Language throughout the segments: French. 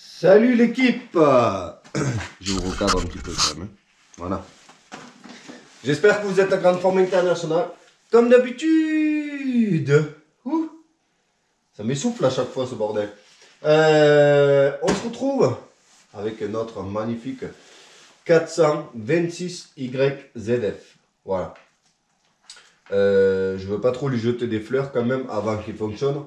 Salut l'équipe. Je vous recadre un petit peu quand même. Voilà. J'espère que vous êtes à grande forme internationale. Comme d'habitude. Ça m'essouffle à chaque fois ce bordel. On se retrouve avec notre magnifique 426YZF. Voilà. Je veux pas trop lui jeter des fleurs quand même avant qu'il fonctionne.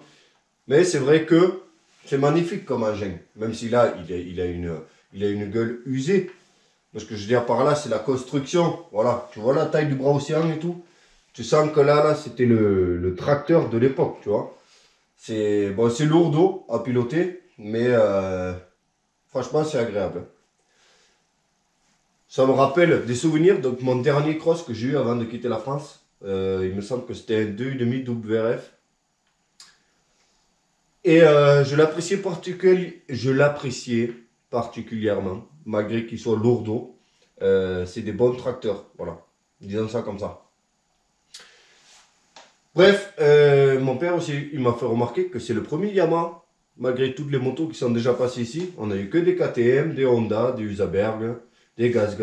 Mais c'est vrai que c'est magnifique comme engin. Même si là, il a une gueule usée. Ce que je veux dire par là, c'est la construction. Voilà, tu vois la taille du bras océan et tout. Tu sens que là c'était le tracteur de l'époque, tu vois. C'est bon, c'est lourd à piloter, mais franchement, c'est agréable. Ça me rappelle des souvenirs de mon dernier cross que j'ai eu avant de quitter la France. Il me semble que c'était un 2,5 WRF. Et je l'appréciais particulièrement, malgré qu'il soit lourdeau. C'est des bons tracteurs, voilà. Disons ça comme ça. Bref, mon père aussi, il m'a fait remarquer que c'est le premier Yamaha, malgré toutes les motos qui sont déjà passées ici. On n'a eu que des KTM, des Honda, des Usaberg, des Gaz.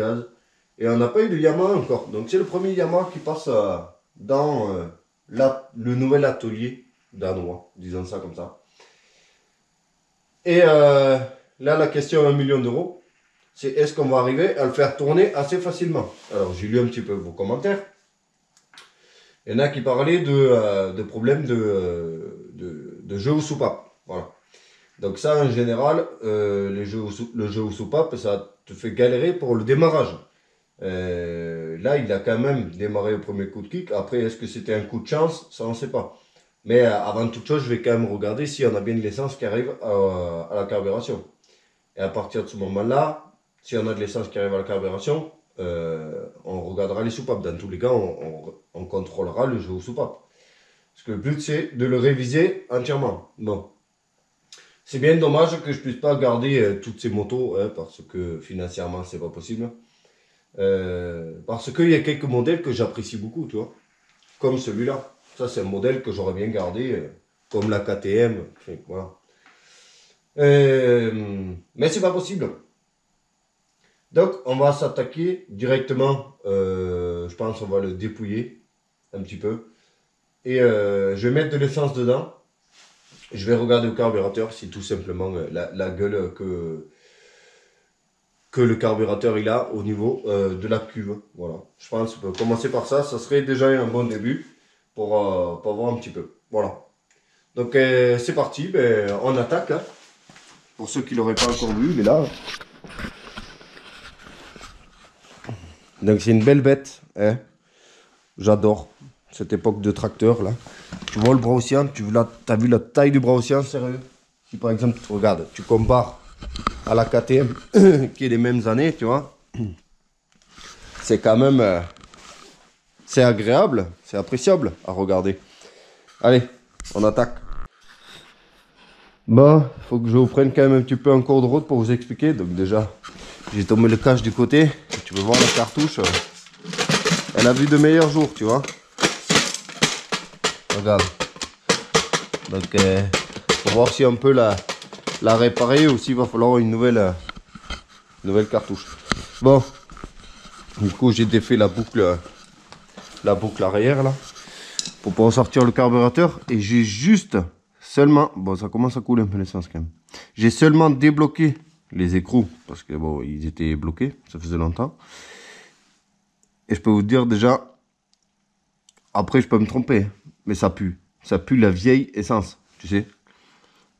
Et on n'a pas eu de Yamaha encore. Donc c'est le premier Yamaha qui passe dans le nouvel atelier danois, disons ça comme ça. Et là, la question à 1 million d'euros, c'est est-ce qu'on va arriver à le faire tourner assez facilement? Alors, j'ai lu un petit peu vos commentaires. Il y en a qui parlaient de problèmes de jeu ou soupape. Voilà. Donc ça, en général, le jeu ou soupape, ça te fait galérer pour le démarrage. Là, il a quand même démarré au premier coup de kick. Après, est-ce que c'était un coup de chance? Ça, on ne sait pas. Mais avant toute chose, je vais quand même regarder si on a bien de l'essence qui arrive à la carburation. Et à partir de ce moment-là, si on a de l'essence qui arrive à la carburation, on regardera les soupapes. Dans tous les cas, on contrôlera le jeu aux soupapes. Parce que le but, c'est de le réviser entièrement. Bon. C'est bien dommage que je ne puisse pas garder toutes ces motos, hein, parce que financièrement, c'est pas possible. Parce qu'il y a quelques modèles que j'apprécie beaucoup, tu vois. Comme celui-là. Ça, c'est un modèle que j'aurais bien gardé, comme la KTM. Enfin, voilà. Mais c'est pas possible. Donc, on va s'attaquer directement. Je pense qu'on va le dépouiller un petit peu. Et je vais mettre de l'essence dedans. Je vais regarder au carburateur si tout simplement la gueule que le carburateur il a au niveau de la cuve. Voilà. Je pense qu'on peut commencer par ça. Ça serait déjà un bon début pour voir un petit peu. Voilà. Donc, c'est parti. Ben, on attaque. Hein. Pour ceux qui ne l'auraient pas encore vu, il est là. Donc c'est une belle bête, hein. J'adore cette époque de tracteur là. Tu vois le bras océan, t'as vu la taille du bras océan, sérieux? Si par exemple tu regardes, tu compares à la KTM qui est des mêmes années, tu vois, c'est quand même, c'est agréable, c'est appréciable à regarder. Allez, on attaque. Bon, faut que je vous prenne quand même un petit peu en cours de route pour vous expliquer. Donc déjà, j'ai tombé le cache du côté. Tu peux voir la cartouche. Elle a vu de meilleurs jours, tu vois. Regarde. Donc, pour voir si on peut la réparer ou s'il va falloir une nouvelle cartouche. Bon, du coup, j'ai défait la boucle arrière là pour pouvoir sortir le carburateur. Et j'ai juste seulement, bon, ça commence à couler un peu l'essence quand même. J'ai seulement débloqué les écrous parce que bon, ils étaient bloqués, ça faisait longtemps. Et je peux vous dire déjà, après je peux me tromper, mais ça pue la vieille essence, tu sais.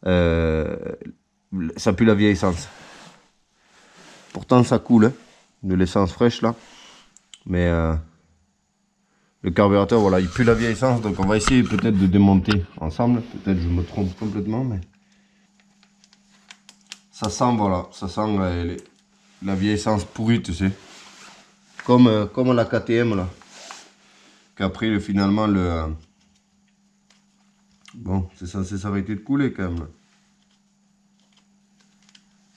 Ça pue la vieille essence. Pourtant ça coule, hein, de l'essence fraîche là. Mais le carburateur, voilà, il pue la vieille essence. Donc on va essayer peut-être de démonter ensemble. Peut-être je me trompe complètement, mais ça sent, voilà, ça sent la vieille essence pourrie, tu sais. Comme la KTM là. Qu'après finalement bon, c'est censé s'arrêter de couler quand même là.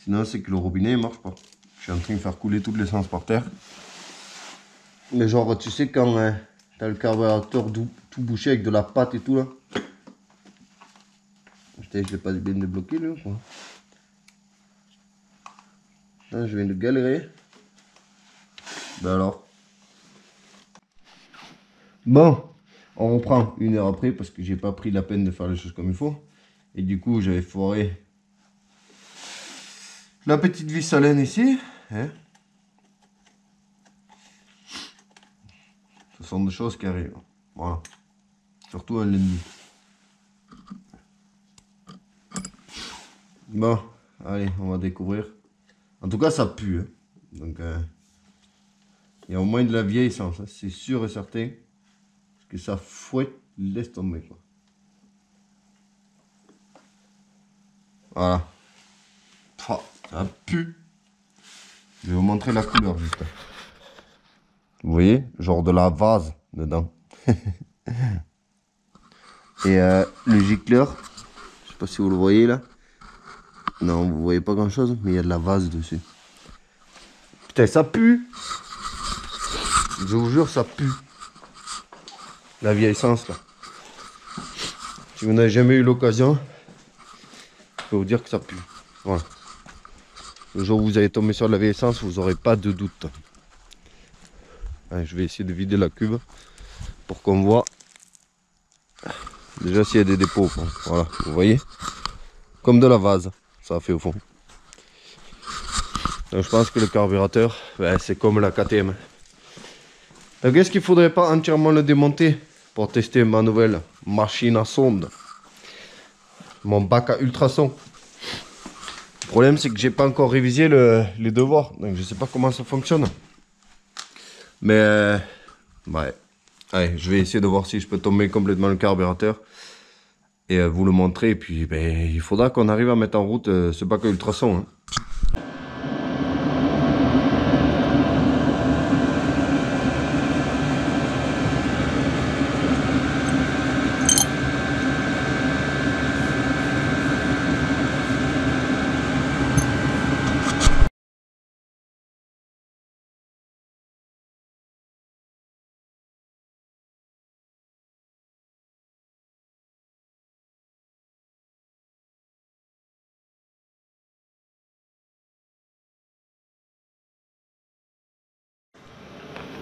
Sinon c'est que le robinet ne marche pas. Je suis en train de faire couler toute l'essence par terre. Mais genre tu sais quand t'as le carburateur tout bouché avec de la pâte et tout là. Putain, je l'ai pas bien débloqué là quoi. Hein, je viens de galérer. Ben alors. Bon, on reprend 1 heure après parce que j'ai pas pris la peine de faire les choses comme il faut. Et du coup, j'avais foiré la petite vis à laine ici. Hein. Ce sont des choses qui arrivent. Voilà. Surtout un lundi. Bon, allez, on va découvrir. En tout cas, ça pue. Hein. Donc, il y a au moins de la vieille essence, hein. C'est sûr et certain. Parce que ça fouette, laisse tomber, quoi. Voilà. Oh, ça pue. Je vais vous montrer la couleur juste. Vous voyez, genre de la vase dedans. Et le gicleur, je sais pas si vous le voyez là. Non, vous voyez pas grand chose, mais il y a de la vase dessus. Putain, ça pue. Je vous jure, ça pue. La vieille essence là. Si vous n'avez jamais eu l'occasion, je peux vous dire que ça pue. Voilà. Le jour où vous allez tomber sur de la vieille essence, vous n'aurez pas de doute. Allez, je vais essayer de vider la cuve pour qu'on voit déjà s'il y a des dépôts au fond. Voilà, vous voyez, comme de la vase, ça a fait au fond. Donc je pense que le carburateur, ben, c'est comme la KTM. Donc est-ce qu'il ne faudrait pas entièrement le démonter pour tester ma nouvelle machine à sonde, mon bac à ultrasons? Le problème c'est que j'ai pas encore révisé les devoirs, donc je sais pas comment ça fonctionne. Mais ouais, allez, je vais essayer de voir si je peux tomber complètement le carburateur et vous le montrer. Et puis ben, il faudra qu'on arrive à mettre en route ce bac à ultrasons. Hein.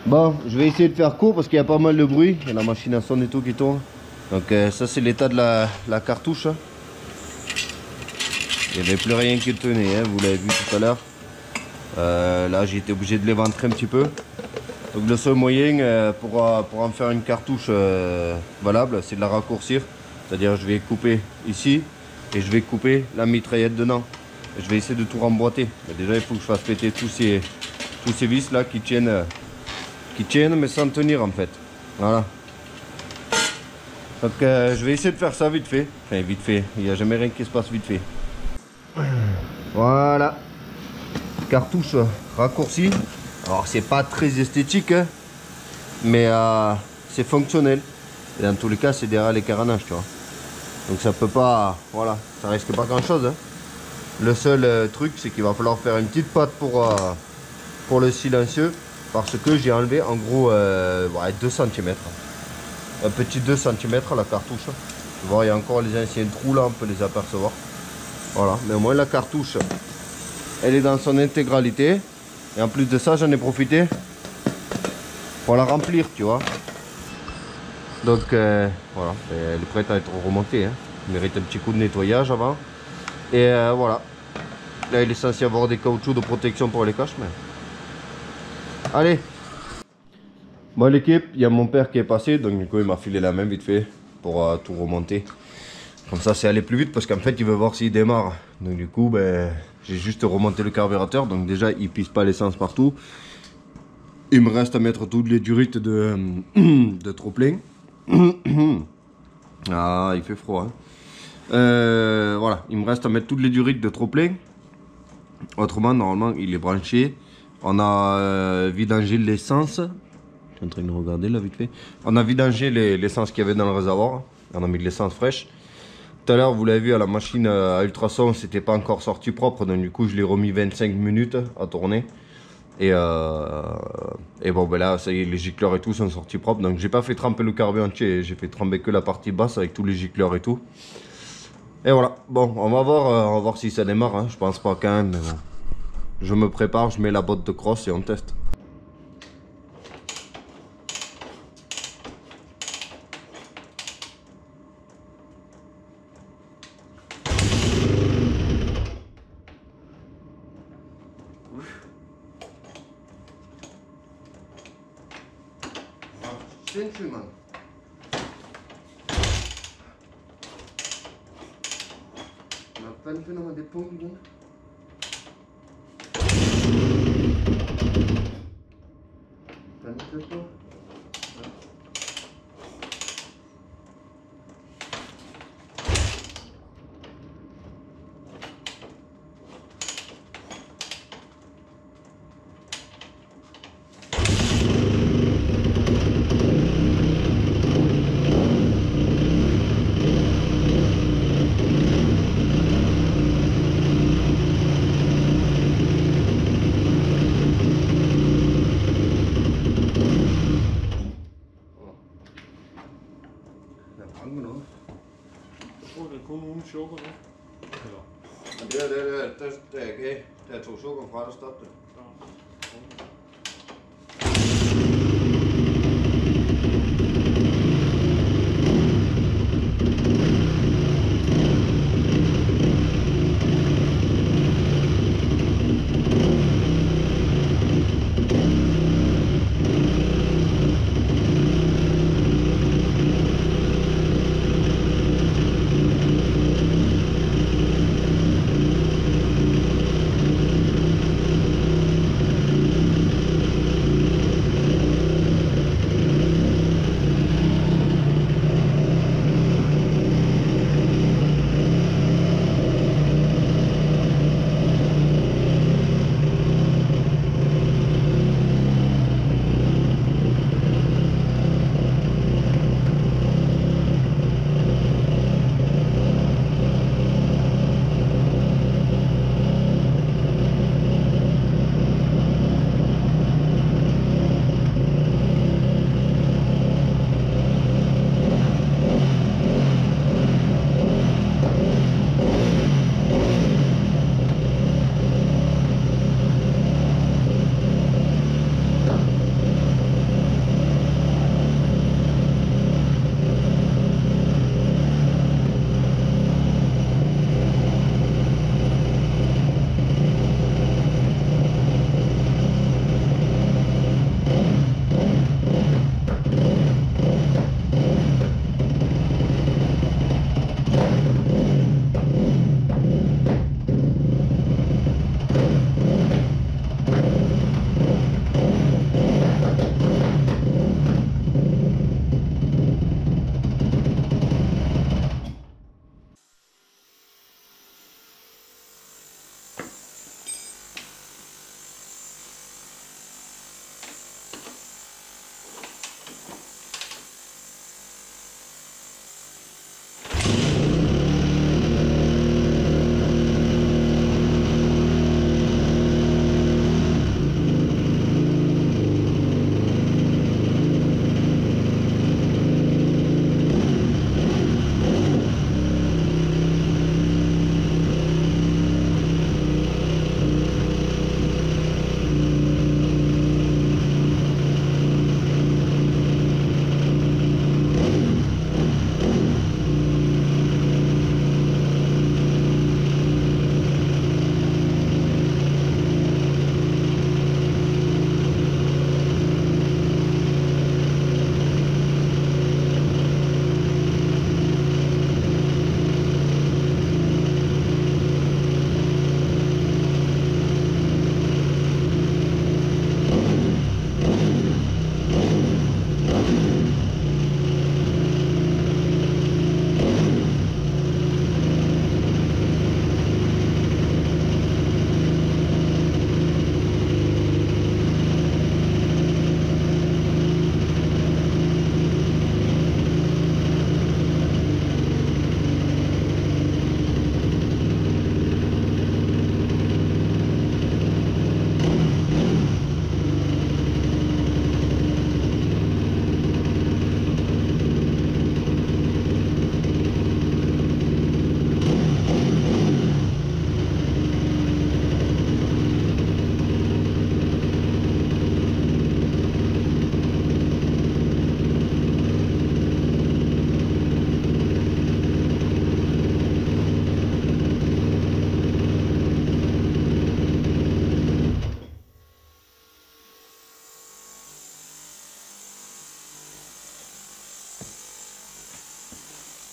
Bon, je vais essayer de faire court parce qu'il y a pas mal de bruit. Il y a la machine à sonde et tout qui tourne. Donc ça c'est l'état de la cartouche. Il n'y avait plus rien qui tenait, hein, vous l'avez vu tout à l'heure. Là j'ai été obligé de l'éventrer un petit peu. Donc le seul moyen pour en faire une cartouche valable, c'est de la raccourcir. C'est-à-dire je vais couper ici et je vais couper la mitraillette dedans. Et je vais essayer de tout remboîter. Mais déjà il faut que je fasse péter tous ces vis là qui tiennent mais sans tenir en fait. Voilà. Donc je vais essayer de faire ça vite fait. Enfin vite fait, il n'y a jamais rien qui se passe vite fait. Voilà. Cartouche raccourcie. Alors c'est pas très esthétique, hein, mais c'est fonctionnel. Et dans tous les cas c'est derrière les carénages, tu vois. Donc ça peut pas, voilà, ça risque pas grand chose. Hein. Le seul truc c'est qu'il va falloir faire une petite patte pour le silencieux. Parce que j'ai enlevé en gros 2 cm. Un petit 2 cm la cartouche. Tu vois, il y a encore les anciens trous là, on peut les apercevoir. Voilà, mais au moins la cartouche, elle est dans son intégralité. Et en plus de ça, j'en ai profité pour la remplir, tu vois. Donc voilà, elle est prête à être remontée. Hein. Elle mérite un petit coup de nettoyage avant. Et voilà. Là, il est censé y avoir des caoutchoucs de protection pour les caches, mais... Allez. Bon l'équipe, il y a mon père qui est passé, donc du coup il m'a filé la main vite fait pour tout remonter. Comme ça c'est aller plus vite parce qu'en fait il veut voir s'il démarre. Donc du coup ben, j'ai juste remonté le carburateur, donc déjà il pisse pas l'essence partout. Il me reste à mettre toutes les durites de trop plein. Ah il fait froid. Hein. Voilà, il me reste à mettre toutes les durites de trop plein. Autrement normalement il est branché. On a vidangé l'essence. Je suis en train de regarder là vite fait. On a vidangé l'essence qu'il y avait dans le réservoir. On a mis de l'essence fraîche. Tout à l'heure, vous l'avez vu à la machine à ultrasons, c'était pas encore sorti propre. Donc du coup, je l'ai remis 25 minutes à tourner. Et bon, ben là, ça y est, les gicleurs et tout sont sortis propres. Donc j'ai pas fait tremper le carburant entier. J'ai fait tremper que la partie basse avec tous les gicleurs et tout. Et voilà. Bon, on va voir si ça démarre. Hein. Je pense pas quand même, mais bon. Je me prépare, je mets la botte de crosse et on teste. Sindssygt, mand. Hvordan finder man det punkt igen? Hvordan er det på? Ja. Det er kun uden sukker nu. Eller? Men det er okay. Da jeg tog sukker fra, der stoppede det.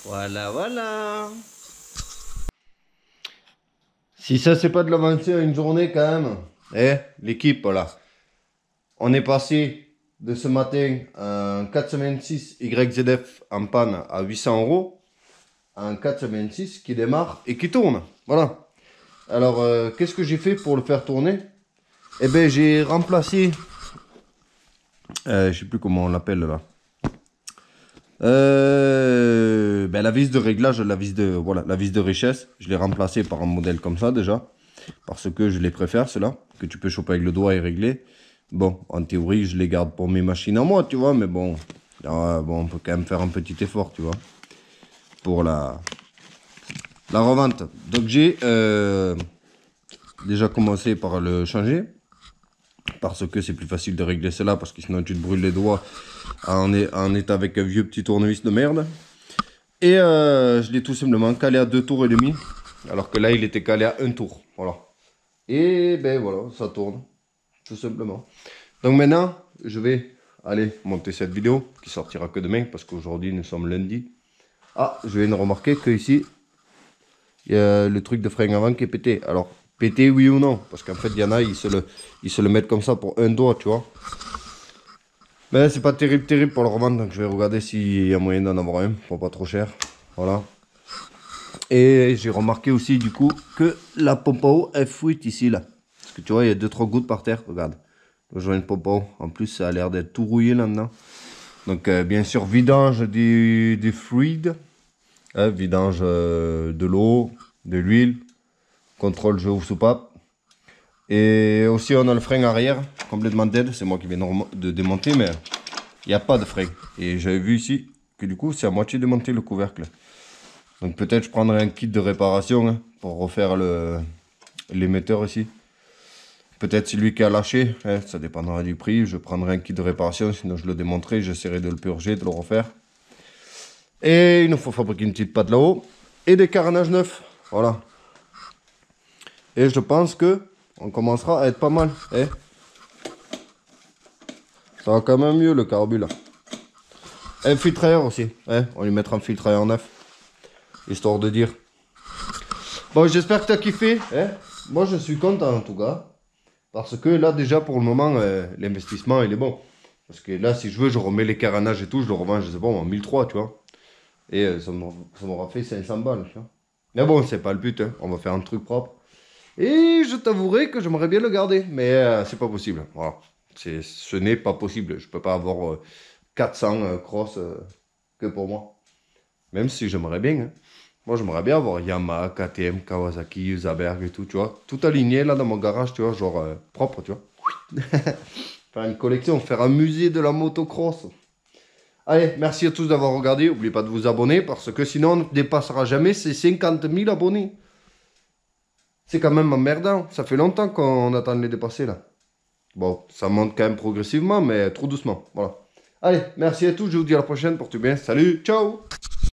Voilà, voilà. Si ça, c'est pas de l'avancée à une journée quand même. Eh, l'équipe, là. On est passé de ce matin un 426 YZF en panne à 800 € à un 426 qui démarre et qui tourne. Voilà. Alors, qu'est-ce que j'ai fait pour le faire tourner? Eh ben, j'ai remplacé... je sais plus comment on l'appelle là. Ben, la vis de réglage, la vis de richesse, je l'ai remplacée par un modèle comme ça déjà. Parce que je les préfère, ceux-là, que tu peux choper avec le doigt et régler. Bon, en théorie, je les garde pour mes machines à moi, tu vois, mais bon, on peut quand même faire un petit effort, tu vois, pour la revente. Donc j'ai déjà commencé par le changer, parce que c'est plus facile de régler cela, parce que sinon tu te brûles les doigts en état avec un vieux petit tournevis de merde. Et je l'ai tout simplement calé à 2 tours et demi, alors que là il était calé à 1 tour, voilà. Et ben voilà, ça tourne, tout simplement. Donc maintenant, je vais aller monter cette vidéo, qui sortira que demain, parce qu'aujourd'hui nous sommes lundi. Ah, je viens de remarquer que ici, il y a le truc de frein avant qui est pété. Alors, pété oui ou non? Parce qu'en fait, il y en a, ils se le mettent comme ça pour un doigt, tu vois. Mais c'est pas terrible pour le revendre, donc je vais regarder s'il y a moyen d'en avoir un, pour pas trop cher. Voilà. Et j'ai remarqué aussi du coup que la pompe à eau est fuite ici là. Parce que tu vois, il y a 2-3 gouttes par terre, regarde. Je vois une pompe à eau. En plus, ça a l'air d'être tout rouillé là-dedans. Donc bien sûr, vidange des fluides. Vidange de l'eau, de l'huile. Contrôle jeu ou soupape. Et aussi on a le frein arrière, complètement dead. C'est moi qui viens de démonter, mais il n'y a pas de frein. Et j'avais vu ici que du coup, c'est à moitié démonté le couvercle. Donc peut-être je prendrai un kit de réparation hein, pour refaire l'émetteur ici. Peut-être celui qui a lâché, hein, ça dépendra du prix. Je prendrai un kit de réparation, sinon je le démonterai. J'essaierai de le purger, de le refaire. Et il nous faut fabriquer une petite patte là-haut. Et des carénages neufs. Voilà. Et je pense que on commencera à être pas mal. Eh, ça va quand même mieux le carbu là. Et un filtreur aussi. Eh, on lui mettra un filtreur neuf. Histoire de dire. Bon, j'espère que tu as kiffé. Eh. Moi, je suis content en tout cas. Parce que là, déjà, pour le moment, l'investissement, il est bon. Parce que là, si je veux, je remets les carénages et tout, je le revends, je sais pas, en 1003, tu vois. Et ça m'aura fait 500 balles, tu vois. Mais bon, c'est pas le but, hein. On va faire un truc propre. Et je t'avouerai que j'aimerais bien le garder, mais c'est pas possible. Voilà. Ce n'est pas possible. Je peux pas avoir 400 cross que pour moi. Même si j'aimerais bien, hein. Moi, j'aimerais bien avoir Yamaha, KTM, Kawasaki, Usaberg et tout, tu vois. Tout aligné là dans mon garage, tu vois, genre propre, tu vois. Faire une collection, faire un musée de la motocross. Allez, merci à tous d'avoir regardé. N'oubliez pas de vous abonner parce que sinon, on ne dépassera jamais ces 50 000 abonnés. C'est quand même emmerdant. Ça fait longtemps qu'on attend de les dépasser là. Bon, ça monte quand même progressivement, mais trop doucement. Voilà. Allez, merci à tous. Je vous dis à la prochaine. Portez bien. Salut, ciao!